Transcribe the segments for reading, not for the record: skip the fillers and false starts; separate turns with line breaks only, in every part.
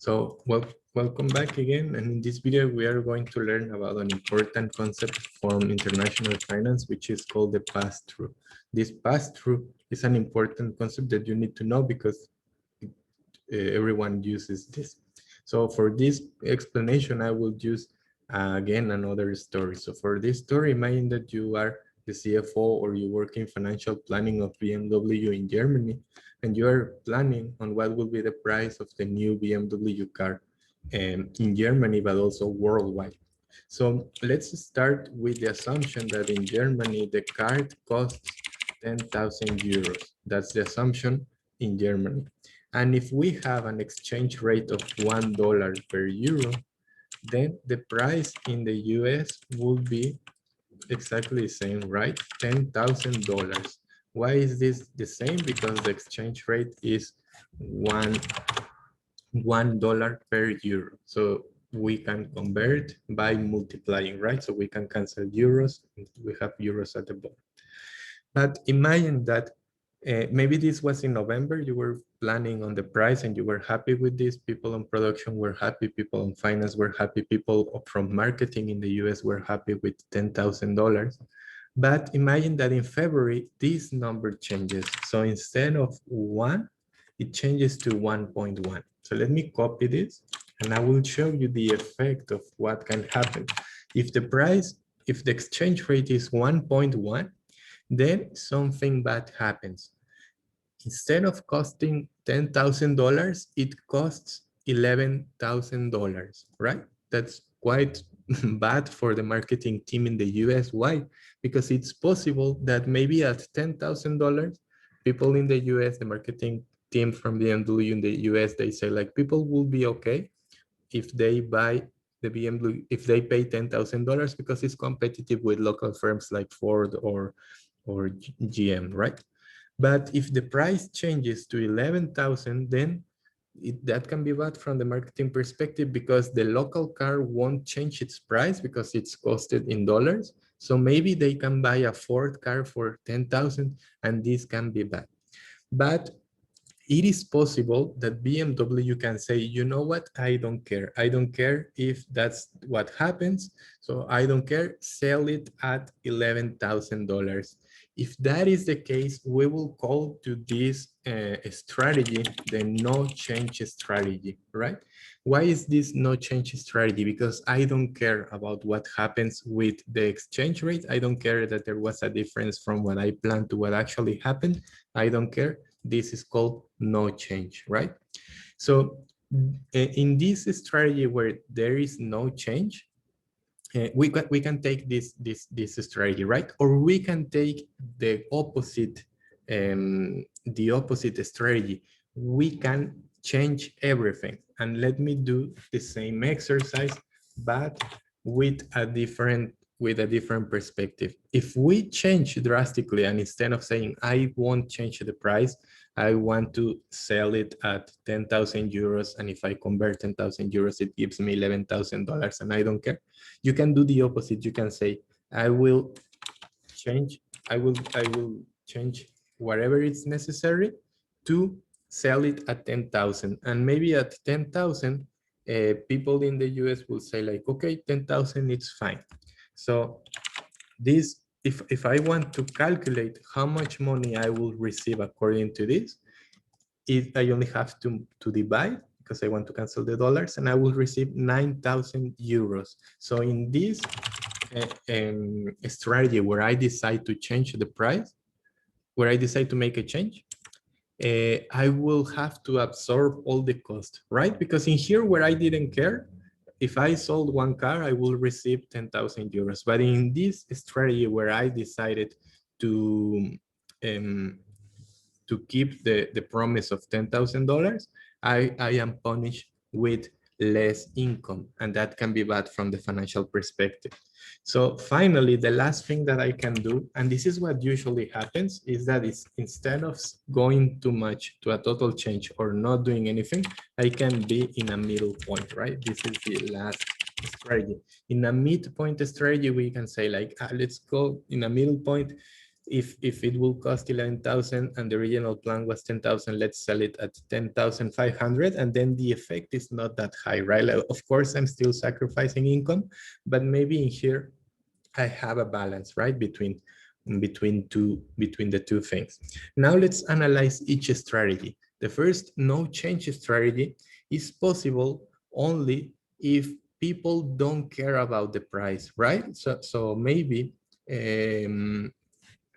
Welcome back again. And in this video, we are going to learn about an important concept from international finance, which is called the pass-through. This pass-through is an important concept that you need to know because everyone uses this. So for this explanation, I will use again another story. So for this story, imagine that you are the CFO or you work in financial planning of BMW in Germany, and you are planning on what will be the price of the new BMW car in Germany, but also worldwide. So let's start with the assumption that in Germany, the car costs 10,000 euros. That's the assumption in Germany. And if we have an exchange rate of $1 per euro, then the price in the US will be exactly the same, right? $10,000. Why is this the same? Because the exchange rate is $1 per euro. So we can convert by multiplying, right? So we can cancel euros. We have euros at the bottom. But imagine that maybe this was in November, you were planning on the price and you were happy with this. People on production were happy, people on finance were happy, people from marketing in the US were happy with $10,000. But imagine that in February, this number changes. So instead of 1, it changes to 1.1. So let me copy this and I will show you the effect of what can happen. If the exchange rate is 1.1, then something bad happens. Instead of costing $10,000, it costs $11,000, right? That's quite bad for the marketing team in the US. Why? Because it's possible that maybe at $10,000, people in the US, the marketing team from BMW in the US, they say like people will be okay if they buy the BMW, if they pay $10,000 because it's competitive with local firms like Ford or GM, right? But if the price changes to 11,000, then that can be bad from the marketing perspective because the local car won't change its price because it's costed in dollars. So maybe they can buy a Ford car for 10,000 and this can be bad. But it is possible that BMW can say, you know what, I don't care. I don't care if that's what happens. So I don't care, sell it at $11,000. If that is the case, we will call to this strategy the no change strategy, right? Why is this no change strategy? Because I don't care about what happens with the exchange rate. I don't care that there was a difference from what I planned to what actually happened. I don't care. This is called no change, right? So in this strategy where there is no change, we can take this strategy, right? Or we can take the opposite strategy. We can change everything. And let me do the same exercise, but with a different perspective. If we change drastically and instead of saying I won't change the price, I want to sell it at 10,000 euros, and if I convert 10,000 euros, it gives me $11,000 and I don't care. You can do the opposite. You can say, I will change whatever is necessary to sell it at 10,000. And maybe at 10,000, people in the US will say like, okay, 10,000, it's fine. So this, if I want to calculate how much money I will receive according to this, I only have to divide because I want to cancel the dollars, and I will receive 9,000 euros. So in this strategy where I decide to change the price, where I decide to make a change, I will have to absorb all the cost, right? Because in here where I didn't care, if I sold one car, I will receive 10,000 euros. But in this strategy where I decided to keep the promise of $10,000, I am punished with less income, and that can be bad from the financial perspective. So finally, the last thing that I can do, and this is what usually happens, is that instead of going too much to a total change or not doing anything, I can be in a middle point, right? This is the last strategy. In a midpoint strategy, we can say like, let's go in a middle point. if it will cost 11,000 and the original plan was 10,000, let's sell it at 10,500, and then the effect is not that high, right? Like, of course, I'm still sacrificing income, but maybe in here I have a balance, right, between the two things. Now let's analyze each strategy. The first no change strategy is possible only if people don't care about the price, right? So maybe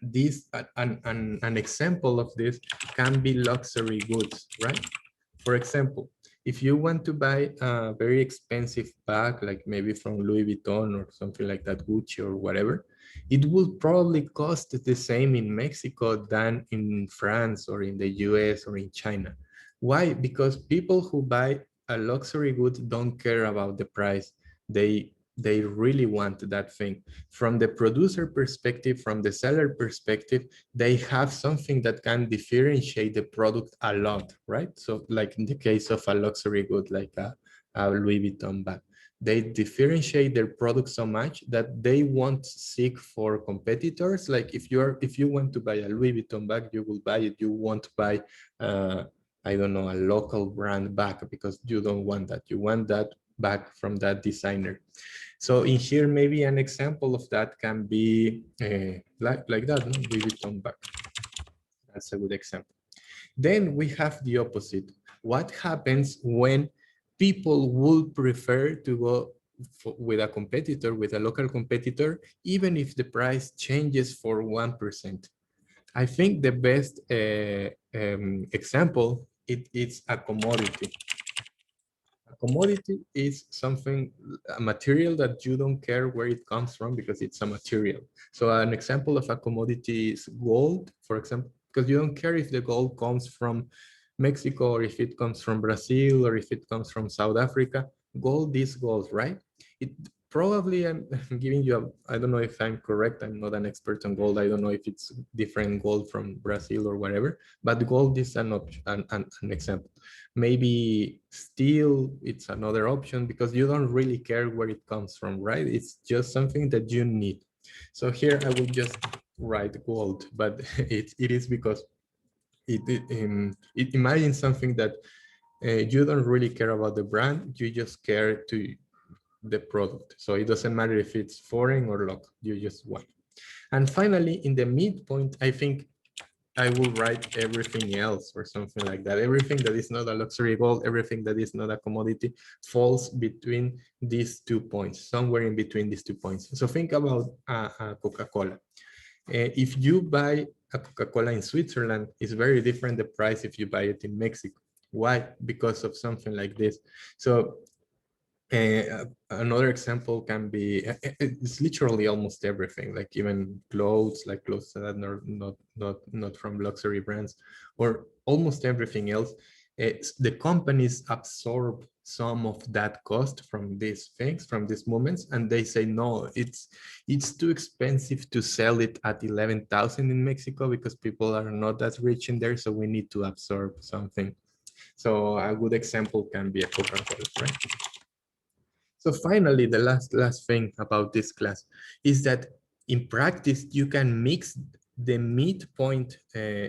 this an example of this can be luxury goods, right? For example, if you want to buy a very expensive bag, like maybe from Louis Vuitton or something like that, Gucci or whatever, it will probably cost the same in Mexico than in France or in the US or in China. Why? Because people who buy a luxury good don't care about the price. They really want that thing. From the producer perspective, from the seller perspective, they have something that can differentiate the product a lot, right? So like in the case of a luxury good, like a Louis Vuitton bag, they differentiate their product so much that they won't seek for competitors. Like if you want to buy a Louis Vuitton bag, you will buy it. You won't buy, I don't know, a local brand bag because you don't want that. You want that bag from that designer. So in here, maybe an example of that can be like that, no? Louis Vuitton bag. That's a good example. Then we have the opposite. What happens when people would prefer to go with a competitor, with a local competitor, even if the price changes for 1%? I think the best example, it's a commodity. A commodity is something, a material that you don't care where it comes from because it's a material. So an example of a commodity is gold, for example, because you don't care if the gold comes from Mexico or if it comes from Brazil or if it comes from South Africa. Gold is gold, right? It probably, I'm giving you a, I don't know if I'm correct. I'm not an expert on gold. I don't know if it's different gold from Brazil or whatever, but gold is an option, an example. Maybe steel, it's another option because you don't really care where it comes from, right? It's just something that you need. So here I will just write gold, but it is because imagine something that you don't really care about the brand, you just care to the product. So it doesn't matter if it's foreign or local, you just want. And finally, in the midpoint, I think I will write everything else or something like that. Everything that is not a luxury gold, everything that is not a commodity falls between these 2 points, somewhere in between these 2 points. So think about Coca-Cola. If you buy a Coca-Cola in Switzerland, it's very different the price if you buy it in Mexico. Why? Because of something like this. So another example can be, it's literally almost everything, like even clothes, like clothes that are not from luxury brands, or almost everything else. The companies absorb some of that cost from these things, from these moments, and they say, no, it's too expensive to sell it at 11,000 in Mexico because people are not as rich in there, so we need to absorb something. So a good example can be a Coca-Cola, right? So finally, the last thing about this class is that in practice, you can mix the midpoint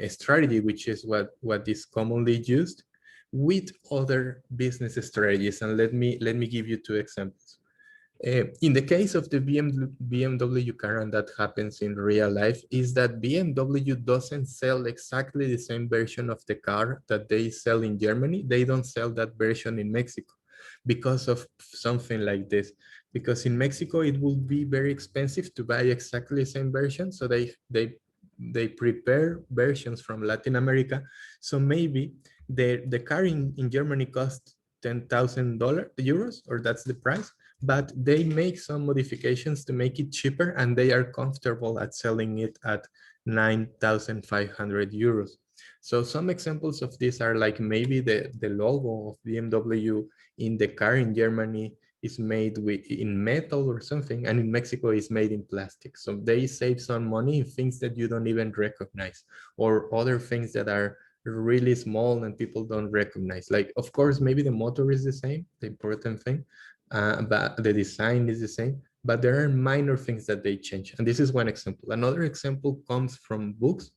strategy, which is what is commonly used, with other business strategies. And let me give you 2 examples. In the case of the BMW car, that happens in real life, is that BMW doesn't sell exactly the same version of the car that they sell in Germany. They don't sell that version in Mexico because of something like this. Because in Mexico, it will be very expensive to buy exactly the same version. So they prepare versions from Latin America. So maybe the car in Germany costs €10,000, or that's the price, but they make some modifications to make it cheaper, and they are comfortable at selling it at €9,500. So some examples of this are like maybe the logo of BMW in the car in Germany is made in metal or something, and in Mexico is made in plastic. So they save some money in things that you don't even recognize, or other things that are really small and people don't recognize. Like, of course, maybe the motor is the same, the important thing, but the design is the same, but there are minor things that they change. And this is one example. Another example comes from books,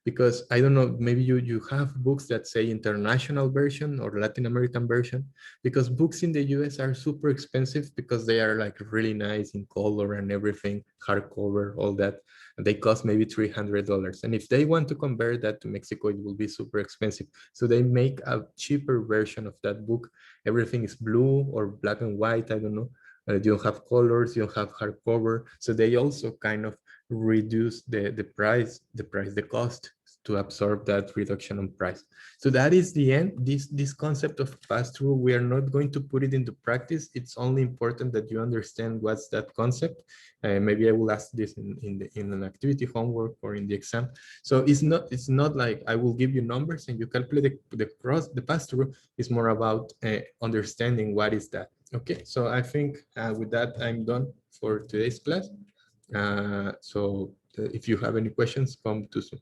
because I don't know, maybe you have books that say international version or Latin American version, because books in the US are super expensive because they are like really nice in color and everything, hardcover, all that. And they cost maybe $300. And if they want to convert that to Mexico, it will be super expensive. So they make a cheaper version of that book. Everything is blue or black and white, I don't know. You don't have colors, you don't have hardcover. So they also kind of reduce the cost to absorb that reduction on price. So that is the end. This concept of pass-through, we are not going to put it into practice. It's only important that you understand what's that concept. Maybe I will ask this in an activity homework or in the exam. So it's not like I will give you numbers and you calculate the pass-through. It's more about understanding what is that. Okay, so I think with that, I'm done for today's class. So if you have any questions, come to Zoom.